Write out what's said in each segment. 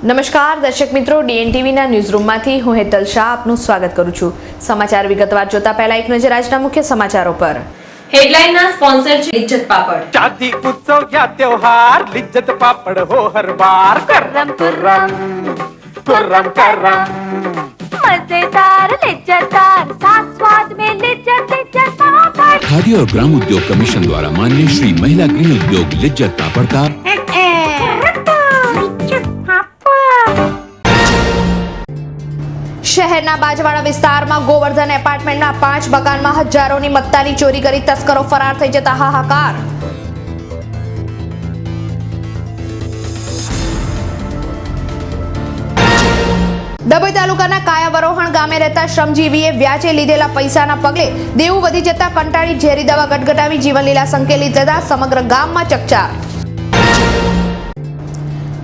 નમસ્કાર દર્શક મિત્રો, ડીએનટીવીના ન્યૂઝરૂમમાંથી હું હેતલ શાહ આપનું સ્વાગત કરું છું। સમાચાર વિગતવાર જોતા પહેલા એક નજર આજના મુખ્ય સમાચારો પર। હેડલાઇનના સ્પોન્સર છે લિજ્જત પાપડ। शादी उत्सव या त्योहार लिज्जत पापड़ हो हर बार। कर्रम तुर्रम कुर्रम करम मजेदार लिज्जतदार साथ स्वाद में लिज्जत लिज्जत पापड़। खादी और ग्राम उद्योग कमीशन द्वारा मान्य श्री महिला गृह उद्योग लिज्जत पापड़ का શહેરના બાજવાડા વિસ્તારમાં ગોવર્ધન એપાર્ટમેન્ટના 5 મકાનમાં હજારોની મત્તાની ચોરી કરી તસ્કરો ફરાર થઈ જતા હાહાકાર। ડભોઈ તાલુકાના કાયાવરોહણ ગામે રહેતા શ્રમજીવીએ વ્યાજે લીધેલા પૈસાના પગલે દેવું વધી જતા કંટાળી ઝેરી દવા ગટગટાવી જીવનલીલા સંકેલી જતા સમગ્ર ગામમાં ચકચાર।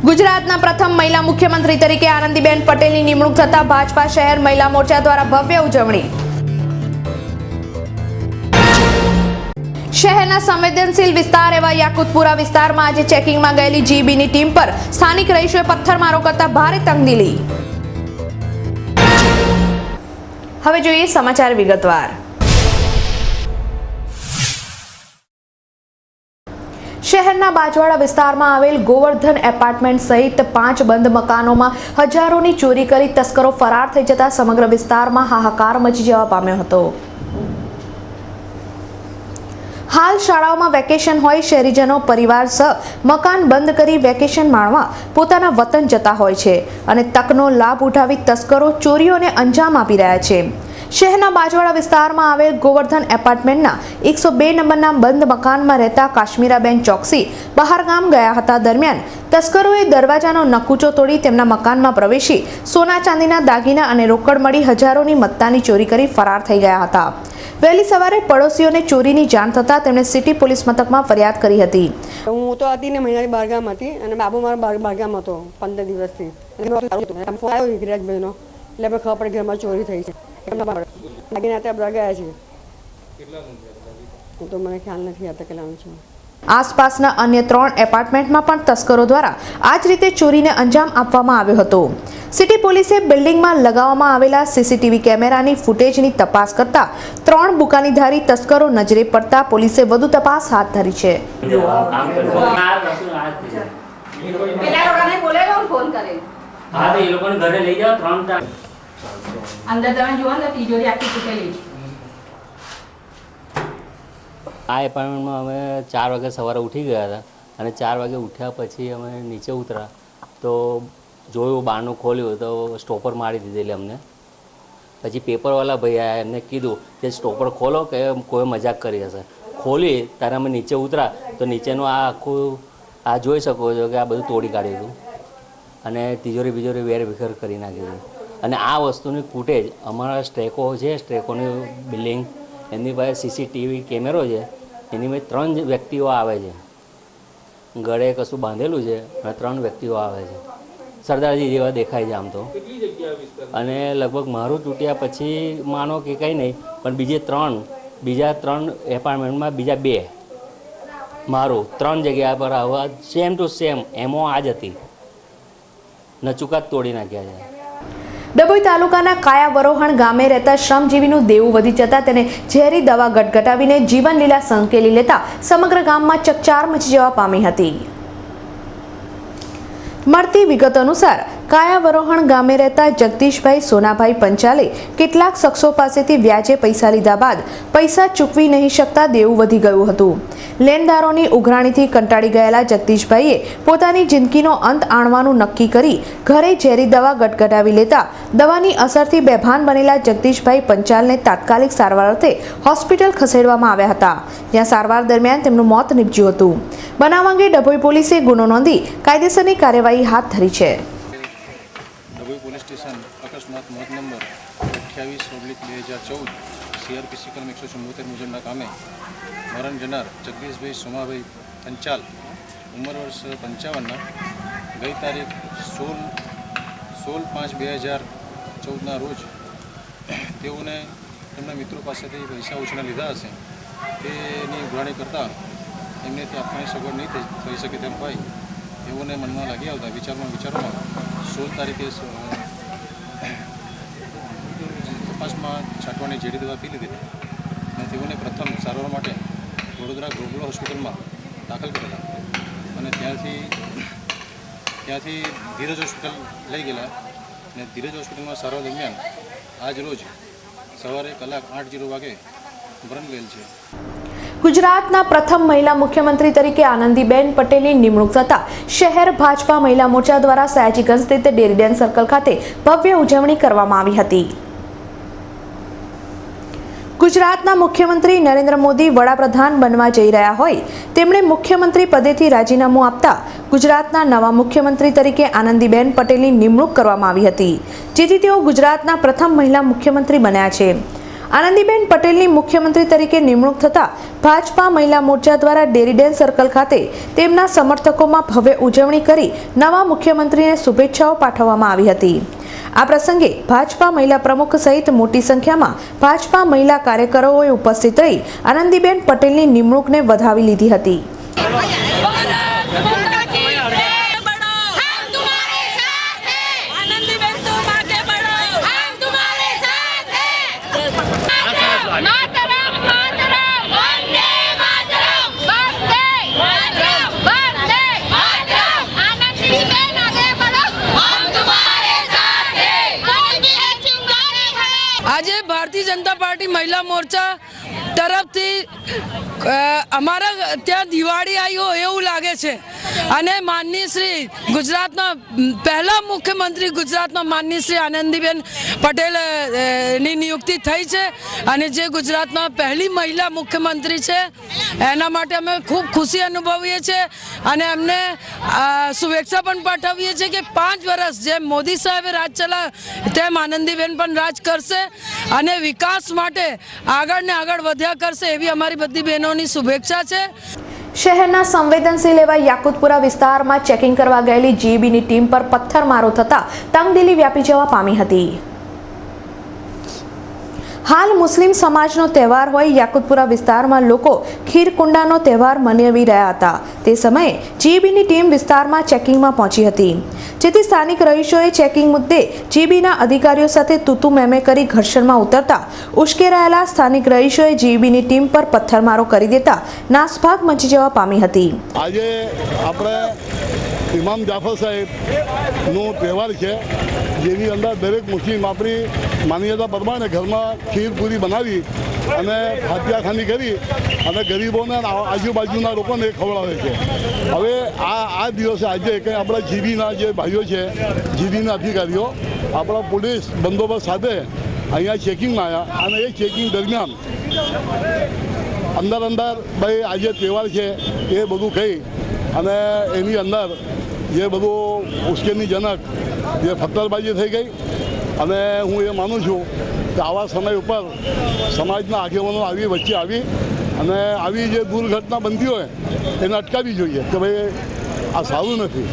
ગુજરાતના પ્રથમ મહિલા મુખ્યમંત્રી તરીકે આનંદીબેન પટેલની નિમણૂક થતા ભાજપા શહેર મહિલા મોરચા દ્વારા ભવ્ય ઉજવણી। શહેરના સંવેદનશીલ વિસ્તાર એવા યાકુતપુરા વિસ્તારમાં આજે ચેકિંગમાં ગયેલી જીબીની ટીમ પર સ્થાનિક રહીશોએ પથ્થરમારો કરતા ભારે તંગદિલી। હવે જોઈએ સમાચાર વિગતવાર। શહેરના બાજવાડા વિસ્તારમાં આવેલ ગોવર્ધન એપાર્ટમેન્ટ સહિત 5 બંધ મકાનોમાં હજારોની ચોરી કરી તસ્કરો ફરાર થઈ જતા સમગ્ર વિસ્તારમાં હાહાકાર મચી જવા પામ્યો હતો। હાલ શાળાઓમાં વેકેશન હોય શહેરીજનો પરિવાર સહ મકાન બંધ કરી વેકેશન માણવા પોતાના વતન જતા હોય છે અને તકનો લાભ ઉઠાવી તસ્કરો ચોરીઓને અંજામ આપી રહ્યા છે। શહેરના બાજવાડા વિસ્તારમાં આવેલ ગોવર્ધન એપાર્ટમેન્ટના 102 નંબરના બંધ મકાનમાં રહેતા કાશ્મીરાબેન ચોકસી બહાર ગામ ગયા હતા। દરમિયાન તસ્કરોએ દરવાજાનો નકુચો તોડી તેમના મકાનમાં પ્રવેશી સોના ચાંદીના દાગીના અને રોકડ મળી હજારોની મત્તાની ચોરી કરી ફરાર થઈ ગયા હતા। વહેલી સવારે પડોશીઓને ચોરીની જાણ થતાં તેમણે સિટી પોલીસ મથકમાં ફરિયાદ કરી હતી। હું તો હતી ને મહિનાની બારગામ હતી અને બાબુ મારો બારગામ હતો 15 દિવસથી ફોન આવ્યો વિરાજભાઈનો એટલે આપણે ખબર પડે ઘરમાં ચોરી થઈ છે દાગીના ત્યાં બધા ગયા છે તો મને ખ્યાલ નથી આવતા કેટલાનું છે। આસપાસના અન્ય 3 એપાર્ટમેન્ટમાં પણ તસ્કરો દ્વારા આ જ રીતે ચોરીને અંજામ આપવામાં આવ્યો હતો। સિટી પોલીસે બિલ્ડિંગમાં લગાવવામાં આવેલા સીસીટીવી કેમેરાની ફૂટેજની તપાસ કરતા 3 બુકાનીધારી તસ્કરો નજરે પડતા પોલીસે વધુ તપાસ હાથ ધરી છે। આ એપાર્ટમેન્ટમાં અમે 4 વાગે સવારે ઉઠી ગયા હતા અને 4 વાગે ઉઠ્યા પછી અમે નીચે ઉતર્યા તો જોયું, બારણું ખોલ્યું તો સ્ટોપર મારી દીધેલી અમને। પછી પેપરવાળા ભાઈ આવ્યા, એમને કીધું કે સ્ટોપર ખોલો કે કોઈ મજાક કરી હશે। ખોલી ત્યારે અમે નીચે ઉતર્યા તો નીચેનું આ આખું આ જોઈ શકો છો કે આ બધું તોડી કાઢ્યું હતું અને તિજોરી વેરવિખેર કરી નાખી હતી। અને આ વસ્તુની ફૂટેજ અમારા સ્ટ્રેકો છે, સ્ટ્રેકોની બિલ્ડિંગ એમની પાસે સીસીટીવી કેમેરો છે, એની મેં 3 વ્યક્તિઓ આવે છે, ગળે કશું બાંધેલું છે અને 3 વ્યક્તિઓ આવે છે, સરદારજી જેવા દેખાય છે આમ તો। અને લગભગ મારું તૂટ્યા પછી માનો કે કંઈ નહીં, પણ બીજા 3 એપાર્ટમેન્ટમાં બીજા 2 મારું 3 જગ્યા પર આવા સેમ ટુ સેમ એમો આ જ હતી, નચુકા તોડી નાખ્યા છે। ડભોઈ તાલુકાના કાયાવરોહણ ગામે રહેતા શ્રમજીવીનું દેવું વધી જતા તેને ઝેરી દવા ગટગટાવીને જીવનલીલા સંકેલી લેતા સમગ્ર ગામમાં ચકચાર મચી જવા પામી હતી। મળતી વિગતો અનુસાર કાયાવરોહણ ગામે રહેતા જગદીશભાઈ સોનાભાઈ પંચાલે કેટલાક શખ્સો પાસેથી વ્યાજે પૈસા લીધા બાદ પૈસા ચૂકવી નહીં શકતા દેવું વધી ગયું હતું। લેણદારોની ઉઘરાણીથી કંટાળી ગયેલા જગદીશભાઈએ પોતાની જિંદગીનો અંત આણવાનું નક્કી કરી ઘરે ઝેરી દવા ગટગટાવી લેતા દવાની અસરથી બેભાન બનેલા જગદીશભાઈ પંચાલને તાત્કાલિક સારવાર અર્થે હોસ્પિટલ ખસેડવામાં આવ્યા હતા, જ્યાં સારવાર દરમિયાન તેમનું મોત નીપજ્યું હતું। બનાવ અંગે ડભોઈ પોલીસે ગુનો નોંધી કાયદેસરની કાર્યવાહી હાથ ધરી છે। ડભોઈ પોલીસ સ્ટેશન અકસ્માત મોત નંબર 28/2014 CRPC કલમ 174 મુજબના કામે મરણ જનાર જગદીશભાઈ સોમાભાઈ પંચાલ ઉંમર વર્ષ 55ના ગઈ તારીખ 16/5/2014ના રોજ તેઓને તેમના મિત્રો પાસેથી પૈસા ઉછીના લીધા હશે તેની ઉઘરાણી કરતાં એમને તે આપવાની સગવડ નહીં થઈ શકે તેમ ભાઈ એઓને મનમાં લાગી આવતા વિચારોમાં 16 તારીખે તપાસમાં છાંટવાની ઝેરી દવા પી લીધી અને તેઓને પ્રથમ સારવાર માટે વડોદરા ગ્લોબલ હોસ્પિટલમાં દાખલ કરેલા અને ત્યાંથી ધીરજ હોસ્પિટલ લઈ ગયેલા અને ધીરજ હોસ્પિટલમાં સારવાર દરમિયાન આજ રોજ સવારે 8:08 વાગે મરણ ગયેલ છે. ગુજરાતના પ્રથમ મહિલા મુખ્યમંત્રી તરીકે આનંદીબેન પટેલની નિમણૂક થતા શહેર ભાજપા મહિલા મોરચા દ્વારા સયાજીગંજ સ્થિત ડેરી ડેન સર્કલ ખાતે ભવ્ય ઉજવણી કરવામાં આવી હતી. ગુજરાતના મુખ્યમંત્રી નરેન્દ્ર મોદી વડાપ્રધાન બનવા જઈ રહ્યા હોય તેમણે મુખ્યમંત્રી પદેથી રાજીનામું આપતા ગુજરાતના નવા મુખ્યમંત્રી તરીકે આનંદીબેન પટેલની નિમણૂક કરવામાં આવી હતી, જેથી તેઓ ગુજરાતના પ્રથમ મહિલા મુખ્યમંત્રી બન્યા છે. આનંદીબેન પટેલની મુખ્યમંત્રી તરીકે નિમણૂક થતા ભાજપા મહિલા મોરચા દ્વારા ડેરી ડેન સર્કલ ખાતે તેમના સમર્થકોમાં ભવ્ય ઉજવણી કરી નવા મુખ્યમંત્રીને શુભેચ્છાઓ પાઠવવામાં આવી હતી. આ પ્રસંગે ભાજપા મહિલા પ્રમુખ સહિત મોટી સંખ્યામાં ભાજપા મહિલા કાર્યકરોએ ઉપસ્થિત રહી આનંદીબેન પટેલની નિમણૂકને વધાવી લીધી હતી. આજે ભારતીય જનતા પાર્ટી મહિલા મોરચા તરફથી અમારા ત્યાં દિવાળી આવી હોય એવું લાગે છે અને માનનીય શ્રી ગુજરાતના પહેલા મુખ્યમંત્રી ગુજરાતના માનનીય શ્રી આનંદીબેન પટેલ ની નિયુક્તિ થઈ છે અને જે ગુજરાતના પહેલી મહિલા મુખ્યમંત્રી છે એના માટે અમે ખૂબ ખુશી અનુભવીએ છીએ અને એમને શુભેચ્છા પણ પાઠવીએ છીએ કે 5 વર્ષ જેમ મોદી સાહેબે રાજ ચલાવ્યું તેમ આનંદીબેન પણ રાજ કરશે અને વિકાસ માટે આગળ ને આગળ વધ્યા કરશે એવી અમારી બધી બહેનોની શુભેચ્છા છે. શહેરના સંવેદનશીલ એવા યાકુતપુરા વિસ્તારમાં ચેકિંગ કરવા ગયેલી જીબીની ટીમ પર પથ્થરમારો થતા તંગદિલી વ્યાપી જવા પામી હતી. હાલ મુસ્લિમ સમાજનો તહેવાર હોય યાકુતપુરા વિસ્તારમાં લોકો ખીરકુંડાનો તહેવાર મનાવી રહ્યા હતા. તે સમયે જીબીની ટીમ વિસ્તારમાં ચેકિંગમાં પહોંચી હતી, જેથી સ્થાનિક રહીશોએ ચેકિંગ મુદ્દે જીબીના અધિકારીઓ સાથે તૂતુ મેમે કરી ઘર્ષણમાં ઉતરતા ઉશ્કેરાયેલા સ્થાનિક રહીશોએ જીબીની ટીમ પર પથ્થરમારો કરી દેતા નાસભાગ મચી જવા પામી હતી. આજે આપણે ઇમામ જાફર સાહેબનો તહેવાર છે, જેની અંદર દરેક મુસ્લિમ આપણી માન્યતા પ્રમાણે ઘરમાં ખીર પૂરી બનાવી અને ફાતિયાખાની કરી અને ગરીબોને આજુબાજુના લોકોને ખવડાવે છે. હવે આ દિવસે આજે કંઈ આપણા જીબીના જે ભાઈઓ છે, જીબીના અધિકારીઓ આપણા પોલીસ બંદોબસ્ત સાથે અહીંયા ચેકિંગમાં આવ્યા અને એ ચેકિંગ દરમિયાન અંદર ભાઈ આજે તહેવાર છે એ બધું કહી અને એની અંદર જે બધું ઉશ્કેરણીજનક જે પથ્થરબાજી થઈ ગઈ અને હું એ માનું છું કે આવા સમય ઉપર સમાજના આગેવાનો વચ્ચે આવી અને આવી જે દુર્ઘટના બનતી હોય એને અટકાવવી જોઈએ કે ભાઈ આ સારું નથી.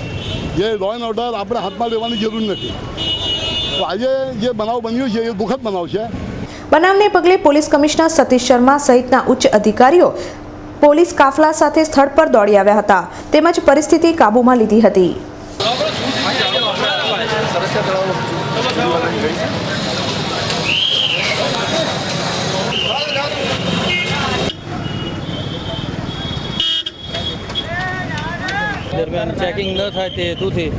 જે લો એન્ડ ઓર્ડર આપણે હાથમાં લેવાની જરૂર નથી. તો આજે જે બનાવ બન્યો છે એ દુઃખદ બનાવ છે. બનાવને પગલે પોલીસ કમિશનર સતીશ શર્મા સહિતના ઉચ્ચ અધિકારીઓ પોલીસ કાફલા સાથે સ્થળ પર દોડી આવ્યા હતા તેમજ પરિસ્થિતિ કાબૂમાં લીધી હતી. દરમિયાન ચેકિંગ ન થાય તે હેતુથી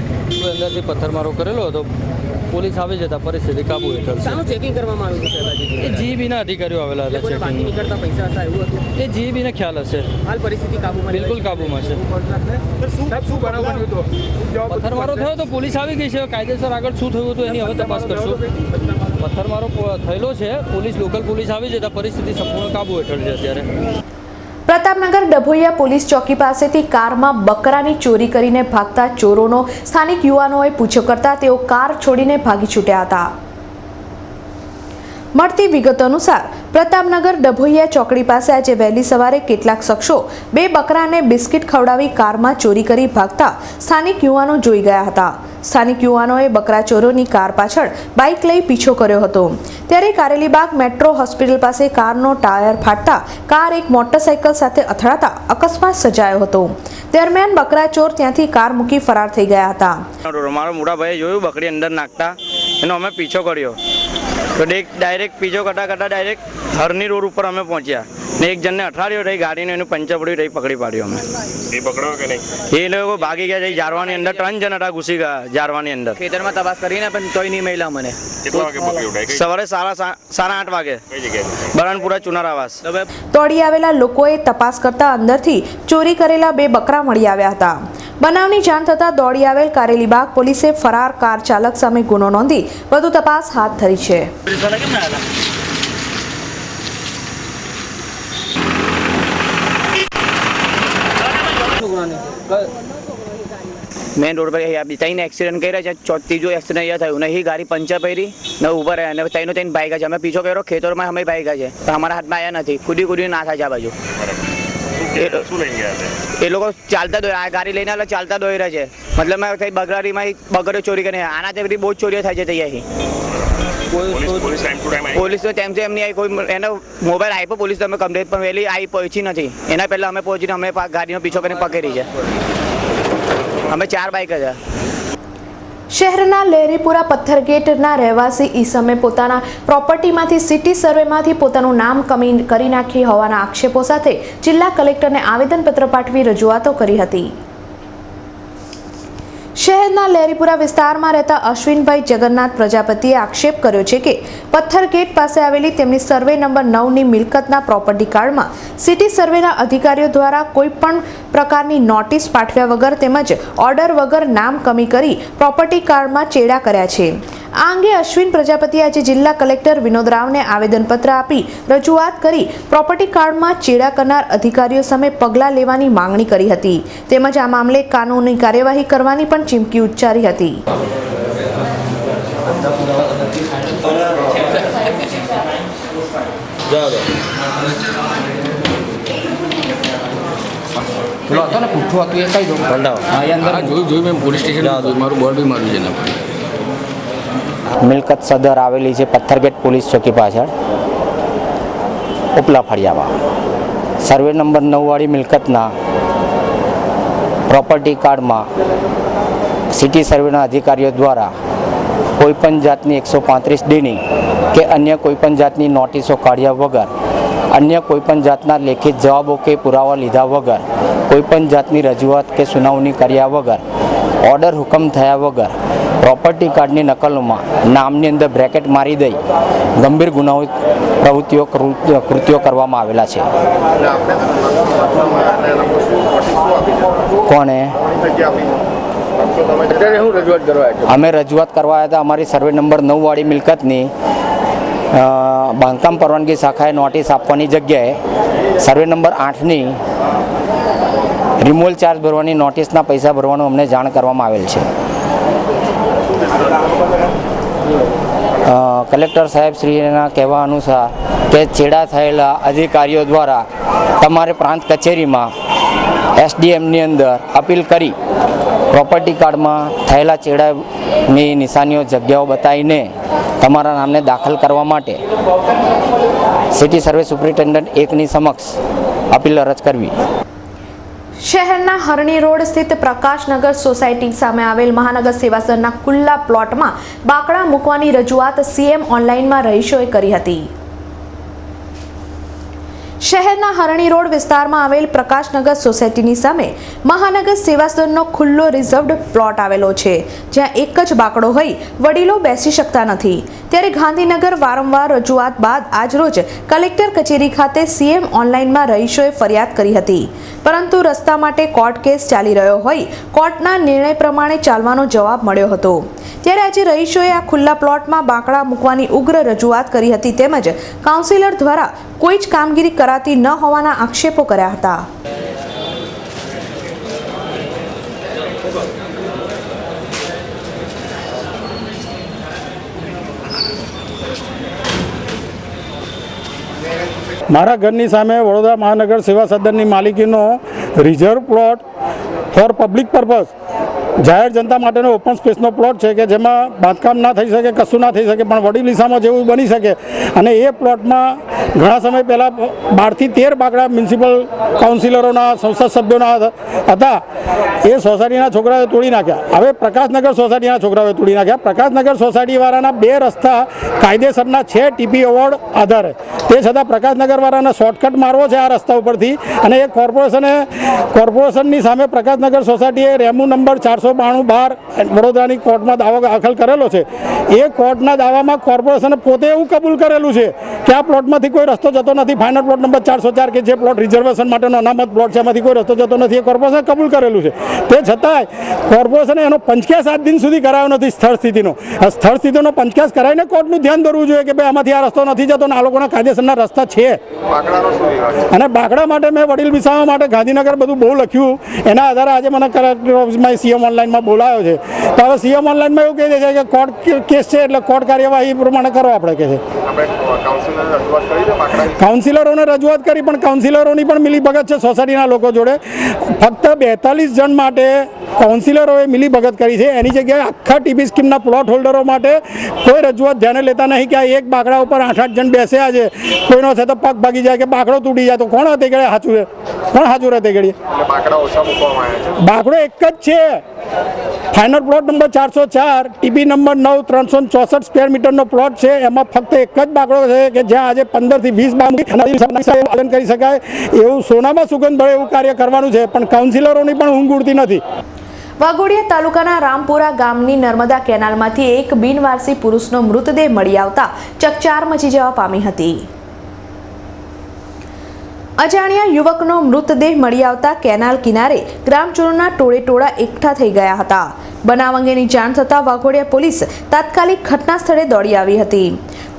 અંદરથી પથ્થરમારો કરેલો હતો. પોલીસ આવી જતા પરિસ્થિતિ કાબુ હેઠળ છે. ચેકિંગ કરવામાં આવ્યું હતું? એ જીબીના અધિકારીઓ આવેલા હતા ચેકિંગ. નીકળતા પૈસા હતા એવું હતું? એ જીબીને ખ્યાલ હશે. હાલ પરિસ્થિતિ કાબૂમાં? બિલકુલ કાબૂમાં છે. પથ્થરમારો થયો તો પોલીસ આવી ગઈ છે. કાયદેસર આગળ શું થયું હતું એની હવે તપાસ કરશું. પથ્થરમારો થયેલો છે. લોકલ પોલીસ આવી જતા પરિસ્થિતિ સંપૂર્ણ કાબુ હેઠળ છે અત્યારે. પ્રતાપનગર ડભોઇયા પોલીસ ચોકી પાસેથી કારમાં બકરાની ચોરી કરીને ભાગતા ચોરોનો સ્થાનિક યુવાનોએ પીછો કરતા તેઓ કાર છોડીને ભાગી છૂટ્યા હતા. મળતી વિગતો અનુસાર પ્રતાપનગર ડભોઇયા ચોકડી પાસે આજે વહેલી સવારે કેટલાક શખ્સો 2 બકરાને બિસ્કિટ ખવડાવી કારમાં ચોરી કરી ભાગતા સ્થાનિક યુવાનો જોઈ ગયા હતા. સ્થાનિક યુવાનોએ બકરા ચોરોની કાર પાછળ બાઇક લઈ પીછો કર્યો હતો. ત્યારે કારેલીબાગ મેટ્રો હોસ્પિટલ પાસે કારનો ટાયર ફાટતા કાર એક મોટરસાઇકલ સાથે અથડાતા અકસ્માત સર્જાયો હતો. દરમિયાન બકરા ચોર ત્યાંથી કાર મૂકી ફરાર થઈ ગયા હતા. મારો મોટા ભાઈએ જોયું બકરી અંદર નાખતા એનો અમે પીછો કર્યો તો ડાયરેક્ટ પીછો કરતા ડાયરેક્ટ હરની રોડ ઉપર અમે પહોંચ્યા ને એક જણને અઠાડ્યો રહી ગાડીને એનું પંચર પડ્યું રહી પકડી પાડ્યો અમે. એ પકડ્યો કે નહીં? એ લોકો ભાગી ગયા છે જારવાની અંદર 3 જણ હતા ઘૂસી ગયા જારવાની અંદર. ખેતરમાં તપાસ કરીને પણ તોય નહીં મળ્યા મને. કેટલા વાગે પકડી ઉઠાય? સવારે 8:30 વાગે. કઈ જગ્યાએ? બરણપુરા ચુનાર આવાસ. દોડી આવેલા લોકોએ તપાસ કરતા અંદરથી ચોરી કરેલા 2 બકરા મળી આવ્યા હતા. બનાવની જાણ થતાં દોડી આવેલ કારેલીબાગ પોલીસે ફરાર કાર ચાલક સામે ગુનો નોંધી વધુ તપાસ હાથ ધરી છે. મેન રોડ પર ત્રણ એક્સિડન્ટ કર્યા છે. ત્રીજો એક્સિડન્ટ અહીંયા થયું નહીં ગાડી પંચર પડી ને ઉભા રહ્યા અને ત્રણ બાઈક છે. અમે પીછો કર્યો ખેતરમાં અમે બાઈક છે પણ અમારા હાથમાં આવ્યા નથી. કુદી ના થાય છે આ બાજુ. એ લોકો ચાલતા દોડ્યા ગાડી લઈને ચાલતા દોડી રહ્યા છે. મતલબ કઈ બકરીમાં બકરીઓ ચોરી કરીને આનાથી બધી બહુ જ ચોરીઓ થાય છે ત્યાંથી. પોલીસ તો ટાઈમ છે એમની કોઈ એનો મોબાઈલ આપ્યો પોલીસ તમે કમ્પ્લેટ પણ વહેલી આવી પહોંચી નથી. એના પહેલાં અમે પહોંચીને અમે ગાડીનો પીછો કરીને પકડી છે. અમે 4 બાઈક હતા. શહેરના લેરીપુરા પથ્થરગેટના રહેવાસી ઈસમે પોતાના પ્રોપર્ટીમાંથી સિટી સર્વેમાંથી પોતાનું નામ કમી કરી નાખી હોવાના આક્ષેપો સાથે જિલ્લા કલેક્ટરને આવેદનપત્ર પાઠવી રજૂઆતો કરી હતી. શહેરના લેરીપુરા વિસ્તારમાં રહેતા અશ્વિનભાઈ જગન્નાથ પ્રજાપતિએ આક્ષેપ કર્યો છે કે પથ્થરગેટ પાસે આવેલી તેમની સર્વે નંબર 9ની મિલકતના પ્રોપર્ટી કાર્ડમાં સિટી સર્વેના અધિકારીઓ દ્વારા કોઈપણ પ્રકારની નોટિસ પાઠવ્યા વગર તેમજ ઓર્ડર વગર નામ કમી કરી પ્રોપર્ટી કાર્ડમાં ચેડા કર્યા છે. આ અંગે અશ્વિન પ્રજાપતિએ આજે જિલ્લા કલેક્ટર વિનોદ રાવને આવેદનપત્ર આપી રજૂઆત કરી પ્રોપર્ટી કાર્ડમાં ચેડા કરનાર અધિકારીઓ સામે પગલાં લેવાની માંગણી કરી હતી. તેમજ આ મામલે કાનૂની કાર્યવાહી કરવાની પણ ચીમકી ઉચ્ચારી હતી. મિલકત સદર આવેલી છે પથ્થરગેટ પોલીસ ચોકી પાછળ ઉપલા ફળિયામાં. સર્વે નંબર 9 વાળી મિલકતના પ્રોપર્ટી કાર્ડમાં સિટી સર્વેના અધિકારીઓ દ્વારા કોઈપણ જાતની 135Dની કે અન્ય કોઈપણ જાતની નોટિસો કાઢ્યા વગર, અન્ય કોઈપણ જાતના લેખિત જવાબો કે પુરાવા લીધા વગર, કોઈપણ જાતની રજૂઆત કે સુનાવણી કર્યા વગર, ઓર્ડર હુકમ થયા વગર પ્રોપર્ટી કાર્ડની નકલોમાં નામની અંદર બ્રેકેટ મારી દઈ ગંભીર ગુનાહિત કૃત્યો કરવામાં આવેલા છે. કોણે? અમે રજૂઆત કરવા આવ્યા હતા. અમારી સર્વે નંબર 9 વાળી મિલકતની બાંધકામ પરવાનગી શાખાએ નોટિસ આપવાની જગ્યાએ સર્વે નંબર 8ની રિમૂવલ ચાર્જ ભરવાની નોટિસના પૈસા ભરવાનું અમને જાણ કરવામાં આવેલ છે. કલેક્ટર સાહેબ શ્રીના કહેવા અનુસાર કે ચેડા થયેલા અધિકારીઓ દ્વારા તમારે પ્રાંત કચેરીમાં SDMની અંદર અપીલ કરી પ્રોપર્ટી કાર્ડમાં થયેલા ચેડાની નિશાનીઓ જગ્યાઓ બતાવીને તમારા નામને દાખલ કરવા માટે સિટી સર્વે સુપ્રિન્ટેન્ડન્ટ 1ની સમક્ષ અપીલ અરજ કરવી. શહેરના હરણી રોડ સ્થિત પ્રકાશનગર સોસાયટી સામે આવેલ મહાનગર સેવાસદનના ખુલ્લા પ્લોટમાં બાકડા મૂકવાની રજૂઆત CM ઓનલાઈનમાં રહીશોએ કરી હતી. શહેરના હરણી રોડ વિસ્તારમાં આવેલ પ્રકાશનગર સોસાયટીની સામે મહાનગર સેવાસદનનો ખુલ્લો રિઝર્વડ પ્લોટ આવેલો છે, જ્યાં એક જ બાકડો હોય વડીલો બેસી શકતા નથી. ત્યારે ગાંધીનગર વારંવાર રજૂઆત બાદ આજરોજ કલેક્ટર કચેરી ખાતે CM ઓનલાઈનમાં રહીશોએ ફરિયાદ કરી હતી, પરંતુ રસ્તા માટે કોર્ટ કેસ ચાલી રહ્યો હોય કોર્ટના નિર્ણય પ્રમાણે ચાલવાનો જવાબ મળ્યો હતો. ત્યારે આજે રહીશોએ આ ખુલ્લા પ્લોટમાં બાકડા મૂકવાની ઉગ્ર રજૂઆત કરી હતી. તેમજ કાઉન્સિલર દ્વારા કોઈ જ કામગીરી કરાતી ન હોવાના આક્ષેપો કર્યા હતા. મારા ઘરની સામે વડોદરા મહાનગર સેવા સદનની માલિકીનો reserve plot for public purpose જાહેર જનતા માટેનો ઓપન સ્પેસનો પ્લોટ છે કે જેમાં બાંધકામ ના થઈ શકે, કશું ના થઈ શકે, પણ વડી દિશામાં જેવું બની શકે. અને એ પ્લોટમાં ઘણા સમય પહેલાં 12 થી 13 બાકડા મ્યુનિસિપલ કાઉન્સિલરોના, સંસદ સભ્યોના હતા. એ સોસાયટીના છોકરાઓએ તોડી નાખ્યા. હવે પ્રકાશનગર સોસાયટીના છોકરાઓએ તોડી નાખ્યા. પ્રકાશનગર સોસાયટીવાળાના 2 રસ્તા કાયદેસરના છે ટીપી એવોર્ડ આધારે. તે છતાં પ્રકાશનગરવાળાને શોર્ટકટ મારવો છે આ રસ્તા ઉપરથી. અને એ કોર્પોરેશનની સામે પ્રકાશનગર સોસાયટીએ રેમુ નંબર 492 વડોદરાની કોર્ટમાં દાવો દાખલ કરેલો છે. એ કોર્ટના દાવામાં કોર્પોરેશને પોતે એવું કબૂલ કરેલું છે કે આ પ્લોટમાંથી કોઈ રસ્તો જતો નથી. ફાઇનલ પ્લોટ નંબર 404 કે જે પ્લોટ રિઝર્વેશન માટેનો અનામત પ્લોટ છે એમાંથી કોઈ રસ્તો જતો નથી. એ કોર્પોરેશને કબૂલ કરેલું છે. તે છતાંય કોર્પોરેશને એનો પંચકેસ આજ દિન સુધી કરાયો નથી. સ્થળ સ્થિતિનો પંચકેસ કરાવીને કોર્ટનું ધ્યાન દોરવું જોઈએ કે ભાઈ આમાંથી આ રસ્તો નથી જતો અને આ લોકોના કાયદેસરના રસ્તા છે. અને બાકડા માટે મેં વડીલ વિસાવા માટે ગાંધીનગર બધું બહુ લખ્યું. એના આધારે આજે મને કલેક્ટર ઓફિસમાં સીએમ ઓનલાઈનમાં બોલાયો છે. તો હવે સીએમ ઓનલાઈનમાં એવું કહે છે કે કોર્ટ કેસ છે એટલે કોર્ટ કાર્યવાહી પ્રમાણે કરો આપણે કહે છે. કાઉન્સિલરોને રજૂઆત કરી પણ કાઉન્સિલરોની પણ મિલીભગત છે સોસાયટીના લોકો જોડે. ફક્ત 42 જણ માટે કાઉન્સિલરોએ મિલીભગત કરી છે. એની જગ્યાએ આખા ટીપી સ્કીમના પ્લોટ હોલ્ડરો માટે કોઈ રજૂઆત ધ્યાને લેતા નહીં કે આ એક બાકડા ઉપર 8-8 જણ બેસ્યા છે. કોઈનો છે તો પગ ભાગી જાય કે બાકડો તૂટી જાય તો કોણ તે ઘડીએ સાચું છે? કોણ સાચું રહે તે ઘડીએ? બાકડો એક જ છે. Final plot number 404 TP number 9 364 square મીટરનો પ્લોટ છે. એમાં ફક્ત એક જ બાકડો છે કે જ્યાં આજે 15 થી 20 પાલન કરી શકાય એવું સોનામાં સુગંધ ભળે એવું કાર્ય કરવાનું છે. પણ કાઉન્સિલરોની પણ ઊંઘ ઉડતી નથી. વાઘોડિયા તાલુકાના રામપુરા ગામની નર્મદા કેનાલમાંથી એક બિનવારસી પુરુષનો મૃતદેહ મળી આવતા ચકચાર મચી જવા પામી હતી. અજાણ્યા યુવકનો મૃતદેહ મળી આવતા કેનાલ કિનારે ગ્રામજનોના ટોળેટોળા એકઠા થઈ ગયા હતા. બનાવ અંગેની જાણ થતાં વાઘોડિયા પોલીસ તાત્કાલિક ઘટના સ્થળે દોડી આવી હતી.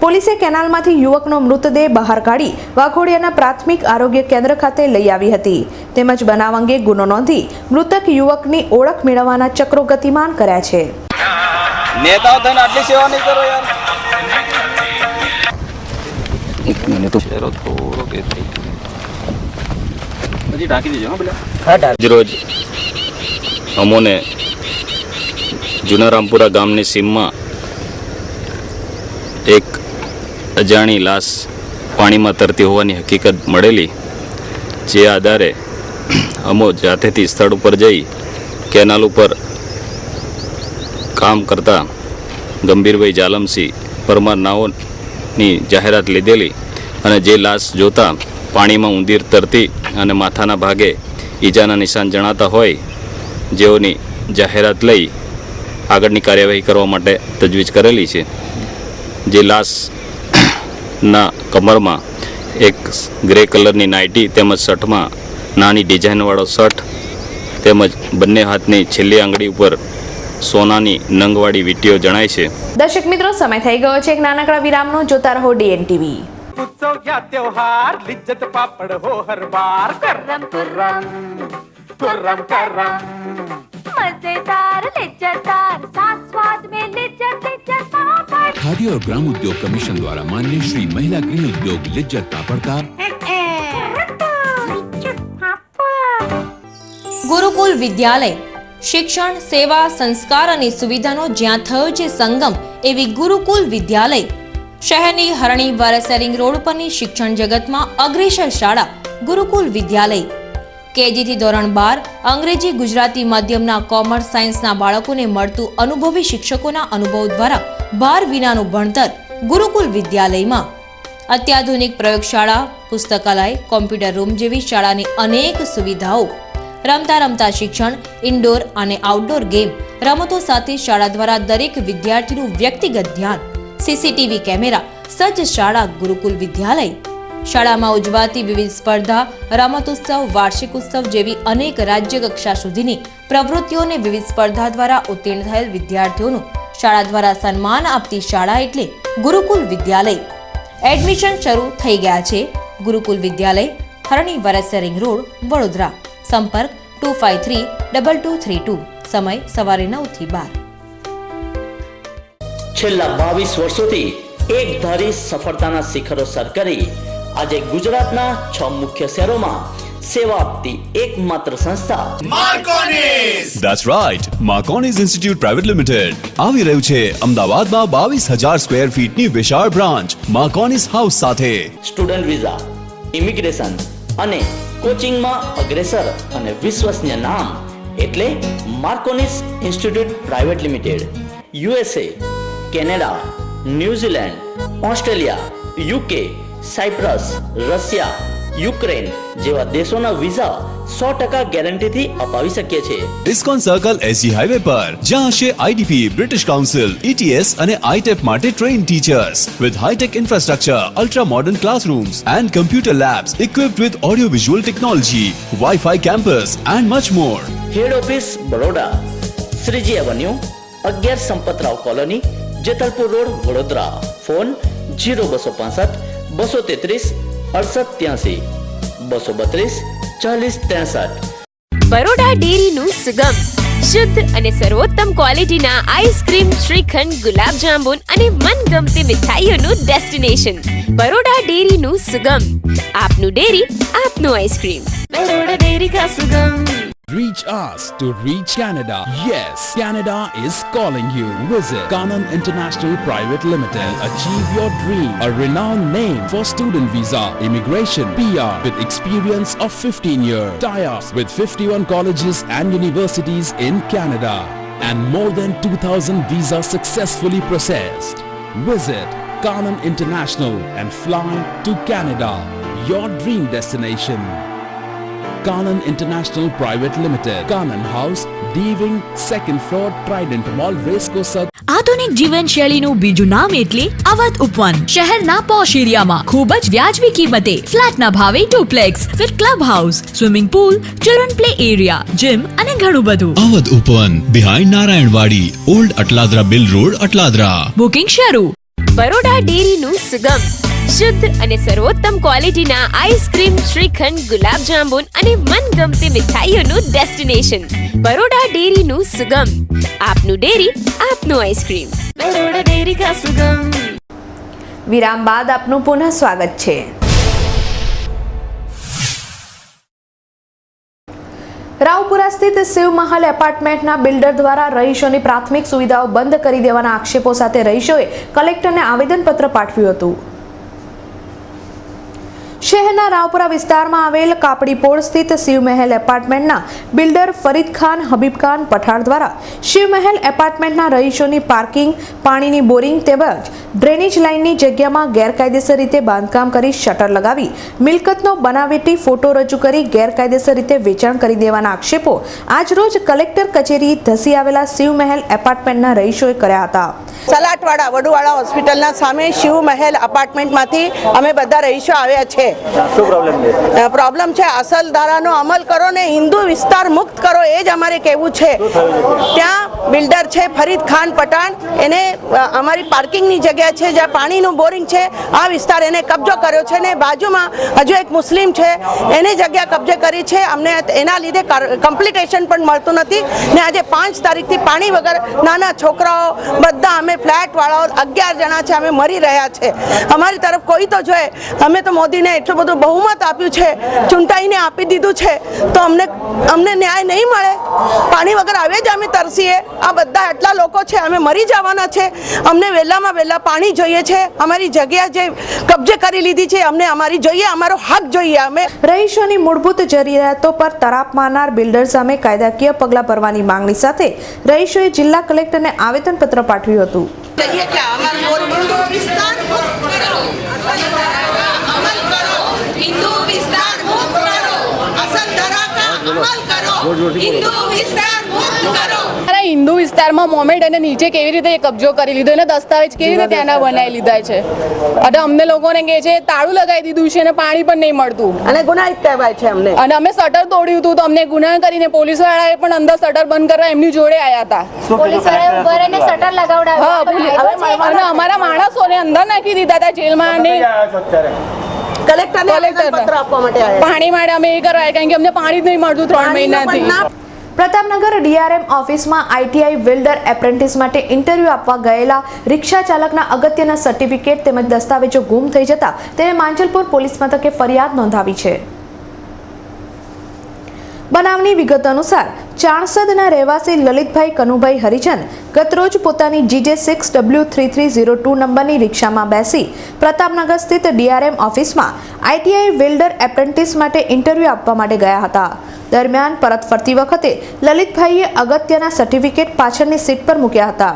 પોલીસે કેનાલમાંથી યુવકનો મૃતદેહ બહાર કાઢી વાઘોડિયાના પ્રાથમિક આરોગ્ય કેન્દ્ર ખાતે લઈ આવી હતી. તેમજ બનાવ અંગે ગુનો નોંધી મૃતક યુવકની ઓળખ મેળવવાના ચક્રો ગતિમાન કર્યા છે. નેતાઓ થઈને આટલી સેવા નહીં કરો યાર. એક મિનિટ ચહેરો થોડો કે પછી ઢાંકી દેજો. હા પેલા રોજ અમોને જૂના રામપુરા ગામની સીમમાં એક અજાણી લાશ પાણીમાં તરતી હોવાની હકીકત મળેલી. જે આધારે અમો જાતેથી સ્થળ ઉપર જઈ કેનાલ ઉપર કામ કરતા ગંભીરભાઈ જાલમસિંહ પરમાર નાઓની જાહેરાત લીધેલી. અને જે લાશ જોતા પાણીમાં ઊંધીર તરતી અને માથાના ભાગે ઈજાના નિશાન જણાતા હોય જેઓની જાહેરાત લઈ આગળની કાર્યવાહી કરવા માટે તજવીજ કરેલી છે. જે લાશના કમરમાં એક ગ્રે કલરની નાઇટી તેમજ શર્ટમાં નાની ડિઝાઇનવાળો શર્ટ તેમજ બંને હાથની છેલ્લી આંગળી ઉપર સોનાની નંગવાળી વીંટીઓ જણાય છે. દર્શક મિત્રો, સમય થઈ ગયો છે એક નાનકડા વિરામનો. જોતા રહો DNTV. उत्सव या त्योहार लिज्जत पापड़ हो हर बार कुर्रम कुर्रम कुर्रम करम मजेदार लिज्जतदार साथ स्वाद में लिज्जत लिज्जत पापड़. खादी और ग्राम उद्योग कमीशन द्वारा माननीय श्री महिला गृह उद्योग लिज्जत पापड़ का ગુરુકુલ વિદ્યાલય શિક્ષણ, સેવા, સંસ્કાર અને સુવિધાનો જ્યાં થયો છે સંગમ એવી ગુરુકુલ વિદ્યાલય શહેરની હરણી વારસેરિંગ રોડ પરની શિક્ષણ જગતમાં અગ્રેસર શાળા ગુરુકુલ વિદ્યાલય. કેજીથી ધોરણ 12 અંગ્રેજી, ગુજરાતી માધ્યમના કોમર્સ, સાયન્સના બાળકોને મળતું અનુભવી શિક્ષકોના અનુભવ દ્વારા ભાર વિનાનું ભણતર ગુરુકુલ વિદ્યાલયમાં. અત્યાધુનિક પ્રયોગશાળા, પુસ્તકાલય, કોમ્પ્યુટર રૂમ જેવી શાળાની અનેક સુવિધાઓ. રમતા રમતા શિક્ષણ, ઇન્ડોર અને આઉટડોર ગેમ રમતો સાથે શાળા દ્વારા દરેક વિદ્યાર્થીનું વ્યક્તિગત ધ્યાન. સીસીટીવી કેમેરા સજ્જ શાળા ગુરુકુલ વિદ્યાલય. શાળામાં ઉજવાતી વિવિધ સ્પર્ધા, રમતોત્સવ, વાર્ષિક ઉત્સવ જેવી અનેક રાજ્ય કક્ષા સુધીની પ્રવૃત્તિઓને વિવિધ સ્પર્ધા દ્વારા ઉત્તીર્ણ થયેલ વિદ્યાર્થીઓનું શાળા દ્વારા સન્માન આપતી શાળા એટલે ગુરુકુલ વિદ્યાલય. એડમિશન શરૂ થઈ ગયા છે. ગુરુકુલ વિદ્યાલય, હરણી વરસેરિંગ રોડ, વડોદરા. સંપર્ક 25323232. સમય સવારે 9 થી 12. છેલ્લા 22 વર્ષોથી એકધારી સફળતાના શિખરો સર કરી આજે ગુજરાતના 6 મુખ્ય શહેરોમાં સેવા આપતી એકમાત્ર સંસ્થા That's right. Marconi's Institute Private Limited. આવી રહ્યું છે અમદાવાદમાં 22,000 સ્ક્વેર ફીટની વિશાળ બ્રાન્ચ માર્કોનીસ હાઉસ સાથે. સ્ટુડન્ટ વિઝા, ઇમિગ્રેશન અને કોચિંગમાં અગ્રેસર અને વિશ્વસનીય નામ એટલે Marconis institute private limited. USA, Canada, New Zealand, Australia, UK, Cyprus, Russia, Ukraine જેવા દેશોના વિઝા 100% ગેરંટીથી અપાવી શકીએ છીએ. ઇસ્કોન સર્કલ SG હાઈવે પર જ્યાં હશે IDP, બ્રિટિશ કાઉન્સિલ, ETS અને ITEP માટે train teachers with high-tech infrastructure, ultra-modern classrooms and computer labs equipped with audio-visual technology, Wi-Fi campus and much more. Head office Baroda, Shriji avenue, 11 Sampatrao colony, Jetalpur road, Vadodara. Phone 0265 233 6883 232 4063. Baroda ડેરીનું સુગમ, શુદ્ધ અને સર્વોત્તમ ક્વોલિટીના આઈસ્ક્રીમ, શ્રીખંડ, ગુલાબ જાંબુન અને મનગમતી મીઠાઈઓનું ડેસ્ટિનેશન. બરોડા ડેરીનું સુગમ, આપનું ડેરી, આપનું આઈસ્ક્રીમ. બરોડા ડેરી કા સુગમ. Reach us to reach Canada. Yes, Canada is calling you. Visit Kanan International Private Limited. Achieve your dream. A renowned name for student visa, immigration, PR with experience of 15 years. Tie-ups with 51 colleges and universities in Canada. And more than 2,000 visas successfully processed. Visit Kanan International and fly to Canada. Your dream destination. Kanan International Private Limited, Kanan House, D-Wing, 2nd floor, Trident Mall, Racecourse. આધુનિક જીવનશૈલીનું બીજું નામ એટલે અવધ ઉપવન. શહેરના posh એરિયામાં ખૂબ જ વ્યાજબી કિંમતે ફ્લેટના ભાવે duplex with club house, swimming pool, children play area, gym અને ઘણું બધું. Awadh Upvan behind Narayanwadi, old Atladara Bil road, Atladara. Booking શરૂ. બરોડા ડેરીનું સુગમ, શુદ્ધ અને સર્વોત્તમ ક્વોલિટીના આઈસ્ક્રીમ, શ્રીખંડ, ગુલાબ જાંબુન અને મનગમતી મીઠાઈઓનું ડેસ્ટિનેશન. બરોડા ડેરીનું સુગમ, આપનું ડેરી, આપનું આઈસ્ક્રીમ. બરોડા ડેરી કા સુગમ. વિરામ બાદ આપનું પુનઃ સ્વાગત છે. રાવપુરા સ્થિત શિવ મહલ એપાર્ટમેન્ટના બિલ્ડર દ્વારા રહીશોની પ્રાથમિક સુવિધાઓ બંધ કરી દેવાના આક્ષેપો સાથે રહીશોએ કલેક્ટરને આવેદનપત્ર પાઠવ્યું હતું. શહેરના રાવપુરા વિસ્તારમાં આવેલ કાપડીપોળ સ્થિત શિવમહેલ એપાર્ટમેન્ટના બિલ્ડર ફરીદ ખાન હબીબ ખાન પઠાણ દ્વારા શિવમહેલ એપાર્ટમેન્ટના રહીશોની પાર્કિંગ, પાણીની બોરિંગ તેમજ ડ્રેનેજ લાઇનની જગ્યામાં ગેરકાયદેસર રીતે બાંધકામ કરી શટર લગાવી મિલકતનો બનાવેટી ફોટો રજૂ કરી ગેરકાયદેસર રીતે વેચાણ કરી દેવાના આક્ષેપો આજરોજ કલેક્ટર કચેરી ધસી આવેલા શિવમહેલ એપાર્ટમેન્ટના રહીશોએ કર્યા હતા. સલાટવાડા વડુવાળા હોસ્પિટલના સામે શિવમહેલ એપાર્ટમેન્ટમાંથી અમે બધા રહીશો આવ્યા છે. શું પ્રોબ્લેમ છે? પ્રોબ્લેમ છે અસલ ધારાનો અમલ કરો ને હિન્દુ વિસ્તાર મુક્ત કરો, એ જ અમારે કહેવું છે. ત્યાં બિલ્ડર છે ફરીદ ખાન પઠાણ, એને અમારી પાર્કિંગની જગ્યા છે જ્યાં પાણીનું બોરિંગ છે, આ વિસ્તાર એને કબજો કર્યો છે ને બાજુમાં હજુ એક મુસ્લિમ છે એને જગ્યા કબજે કરી છે. અમને એના લીધે કમ્પ્લીટેશન પણ મળતું નથી ને આજે 5 તારીખથી પાણી વગર નાના છોકરાઓ બધા અમે ફ્લેટવાળાઓ 11 જણા છે, અમે મરી રહ્યા છે. અમારી તરફ કોઈ તો જોઈએ. અમે તો મોદીને એટલું બધું બહુમત આપ્યું છે, ચૂંટાઈને આપી દીધું છે, તો અમને ન્યાય નહીં મળે. પાણી વગર આવે જ અમે તરસીએ. આ બધા એટલા લોકો છે, અમે મરી જવાના છે. અમને વહેલામાં વહેલા પાણી જોઈએ છે. અમારી જગ્યા જે કબજે કરી લીધી છે અમને અમારી જોઈએ, અમારો હક જોઈએ. અમે રહીશોની મૂળભૂત જરૂરિયાતો પર તરાપ મારનાર બિલ્ડર સામે કાયદાકીય પગલાં ભરવાની માંગણી સાથે રહીશોએ જિલ્લા કલેક્ટરને આવેદનપત્ર પાઠવ્યું હતું. હિન્દુ વિસ્તારમાં મોમેન્ટ અને નીચે કેવી રીતે કબજો કરી લીધો અને દસ્તાવેજ કેવી રીતે એના બનાવી લીધા છે અને અમને લોકોને કહે છે તાળું લગાવી દીધું છે અને પાણી પણ નહીં મળતું અને ગુનાહિત કહેવાય છે અમને. અને અમે શટર તોડ્યું હતું તો અમને ગુના કરીને પોલીસ વાળાએ પણ અંદર શટર બંધ કરવા એમની જોડે આવ્યા હતા. અને અમારા માણસોને અંદર નાખી દીધા હતા જેલમાં. પાણી માટે અમે એ કરવા કારણ કે અમને પાણી જ નહીં મળતું 3 મહિનાથી. પ્રતાપનગર ડીઆરએમ ઓફિસમાં આઈટીઆઈ વેલ્ડર એપ્રેન્ટિસ માટે ઇન્ટરવ્યુ આપવા ગયેલા રિક્ષા ચાલકના અગત્યના સર્ટિફિકેટ તેમજ દસ્તાવેજો ગુમ થઈ જતા તેને માંજલપુર પોલીસ મથકે ફરિયાદ નોંધાવી છે. બનાવની વિગત અનુસાર ચાણસદના રહેવાસી લલિતભાઈ કનુભાઈ હરિજન ગતરોજ પોતાની GJ6W3302 નંબરની રિક્ષામાં બેસી પ્રતાપનગર સ્થિત DRM ઓફિસમાં ITI વેલ્ડર એપ્રેન્ટિસ માટે ઇન્ટરવ્યૂ આપવા માટે ગયા હતા. દરમિયાન પરત ફરતી વખતે લલિતભાઈએ અગત્યના સર્ટિફિકેટ પાછળની સીટ પર મૂક્યા હતા.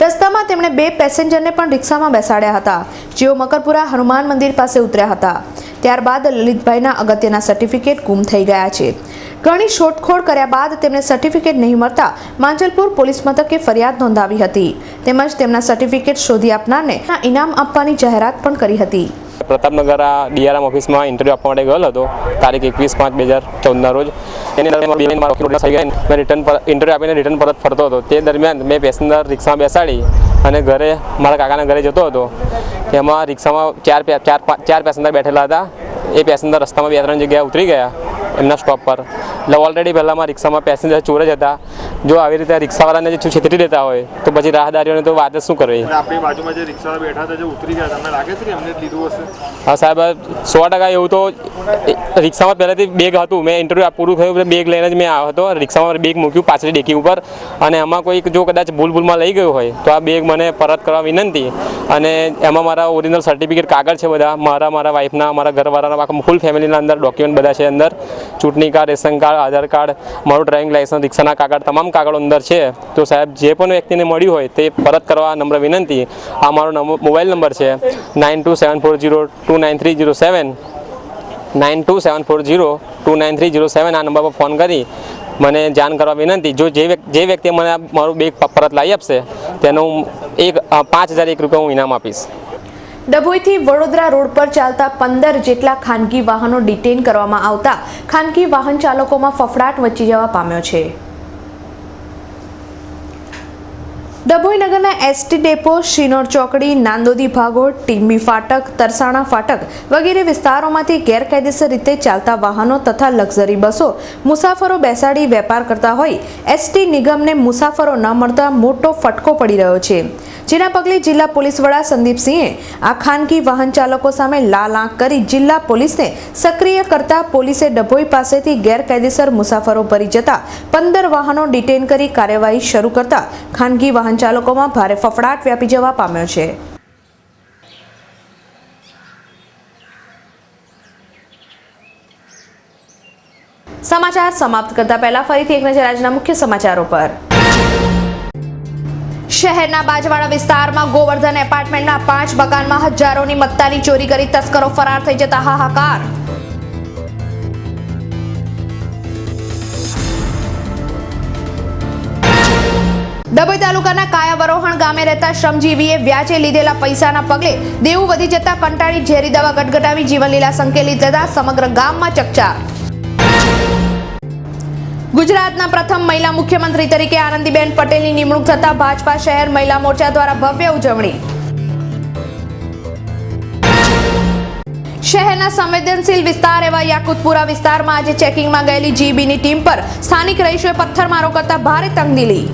રસ્તામાં તેમણે 2 પેસેન્જરને પણ રિક્ષામાં બેસાડ્યા હતા, જેઓ મકરપુરા હનુમાન મંદિર પાસે ઉતર્યા હતા. ત્યારબાદ લલિતભાઈના અગત્યના સર્ટિફિકેટ ગુમ થઈ ગયા છે. ઘણી શોધખોળ કર્યા બાદ તેમને સર્ટિફિકેટ નહીં મળતા માંજલપુર પોલીસ મથકે ફરિયાદ નોંધાવી હતી. તેમજ તેમના સર્ટિફિકેટ શોધી આપનારને ઇનામ આપવાની જાહેરાત પણ કરી હતી. પ્રતાપનગર DRM ઓફિસમાં ઇન્ટરવ્યૂ આપવા માટે ગયેલો હતો તારીખ 21/5/2014ના રોજ. એની અંદર મેં રિટર્ન ઇન્ટરવ્યૂ આપીને રિટર્ન પરત ફરતો હતો. તે દરમિયાન મેં પેસેન્જર રિક્ષામાં બેસાડી અને ઘરે મારા કાકાના ઘરે જતો હતો. એમાં રિક્ષામાં ચાર પેસેન્જર બેઠેલા હતા. એ પેસેન્જર રસ્તામાં 2-3 જગ્યાએ ઉતરી ગયા એમના સ્ટોપ પર. એટલે ઓલરેડી પહેલાંમાં રિક્ષામાં પેસેન્જર ચોર જ હતા. જો આવી રીતે રિક્ષાવાળાને જે છેતરી દેતા હોય તો પછી રાહદારીઓને તો વાત જ શું કરવી. આપણી બાજુમાં જે રિક્ષાવાળા બેઠા હતા જે ઉતરી ગયા તમને લાગે છે કે એમને લીધું હશે? હા સાહેબ, 100% એવું તો રિક્ષામાં પહેલાંથી બેગ હતું. મેં ઇન્ટરવ્યૂ પૂરું થયું બેગ લઈને જ મેં આવ્યો હતો. રિક્ષામાં બેગ મૂક્યું પાછળ ડેકી ઉપર અને એમાં કોઈ જો કદાચ ભૂલમાં લઈ ગયું હોય તો આ બેગ મને પરત કરવા વિનંતી. અને એમાં મારા ઓરિજિનલ સર્ટિફિકેટ કાગળ છે બધા, મારા વાઈફના, મારા ઘરવાળાના, આખા ફૂલ ફેમિલીના અંદર ડોક્યુમેન્ટ બધા છે અંદર. ચૂંટણી કાર્ડ, રેશન કાર્ડ, આધાર કાર્ડ, મારું ડ્રાઇવિંગ લાઇસન્સ, રિક્ષાના કાગળ, તમામ કાગળો અંદર છે. તો સાહેબ જે પણ વ્યક્તિને મળ્યું હોય તે પરત કરવા નમ્ર વિનંતી. આ મારો મોબાઈલ નંબર છે 9274029307 9274029307. આ નંબર પર ફોન કરી મને જાણ કરવા વિનંતી. જો જે વ્યક્તિ મને મારું બેગ પરત લાવી આપશે તેનું 5001 રૂપિયા હું ઇનામ આપીશ. ડભોઈથી વડોદરા રોડ પર ચાલતા 15 જેટલા ખાનગી વાહનો ડિટેઇન કરવામાં આવતા ખાનગી વાહન ચાલકોમાં ફફડાટ મચી જવા પામ્યો છે. ડભોઈ નગરના ST ડેપો, શિનોર ચોકડી, નાંદોદી ભાગોળ, ટીમ્બી ફાટક, તરસાણા ફાટક વગેરે વિસ્તારોમાંથી ગેરકાયદેસર રીતે ચાલતા વાહનો તથા લક્ઝરી બસો મુસાફરો બેસાડી વેપાર કરતા હોય ST નિગમને મુસાફરો ન મળતા મોટો ફટકો પડી રહ્યો છે. જેના પગલે જિલ્લા પોલીસ વડા સંદીપસિંહે આ ખાનગી વાહન ચાલકો સામે લાલ આંખ કરી જિલ્લા પોલીસને સક્રિય કરતા પોલીસે ડભોઈ પાસેથી ગેરકાયદેસર મુસાફરો ભરી જતા 15 વાહનો ડિટેઇન કરી કાર્યવાહી શરૂ કરતા ખાનગી વાહન ચાલકોમાં ભારે ફફડાટ વ્યાપી જવા પામ્યો છે. સમાચાર સમાપ્ત કરતા પહેલા ફરીથી એક નજર આજના મુખ્ય સમાચારો પર. શહેરના બાજવાડા વિસ્તારમાં ગોવર્ધન એપાર્ટમેન્ટના 5 મકાનમાં હજારોની મત્તાની ચોરી કરી તસ્કરો ફરાર થઈ જતા હાહાકાર. ડભોઈ તાલુકાના કાયાવરોહણ ગામે રહેતા શ્રમજીવીએ વ્યાજે લીધેલા પૈસાના પગલે દેવું વધી જતા કંટાળી ઝેરી દવા ગટગટાવી જીવનલીલા સંકેલી જતા સમગ્ર ગામમાં ચકચાર. ગુજરાતના પ્રથમ મહિલા મુખ્યમંત્રી તરીકે આનંદીબેન પટેલની નિમણૂક થતા ભાજપા શહેર મહિલા મોરચા દ્વારા ભવ્ય ઉજવણી. શહેરના સંવેદનશીલ વિસ્તાર એવા યાકુતપુરા વિસ્તારમાં આજે ચેકિંગમાં ગયેલી જીબીની ટીમ પર સ્થાનિક રહીશોએ પથ્થરમારો કરતા ભારે તંગદિલી.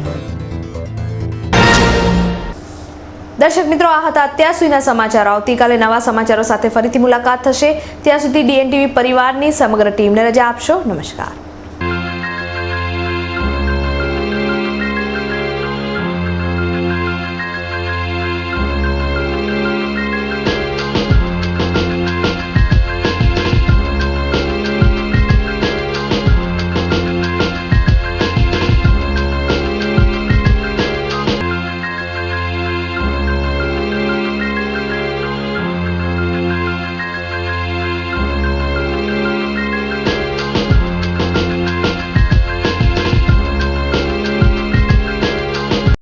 દર્શક મિત્રો, આ હતા અત્યાર સુધીના સમાચારો. આવતીકાલે નવા સમાચારો સાથે ફરીથી મુલાકાત થશે. ત્યાં સુધી DNTV પરિવારની સમગ્ર ટીમને રજા આપશો. નમસ્કાર.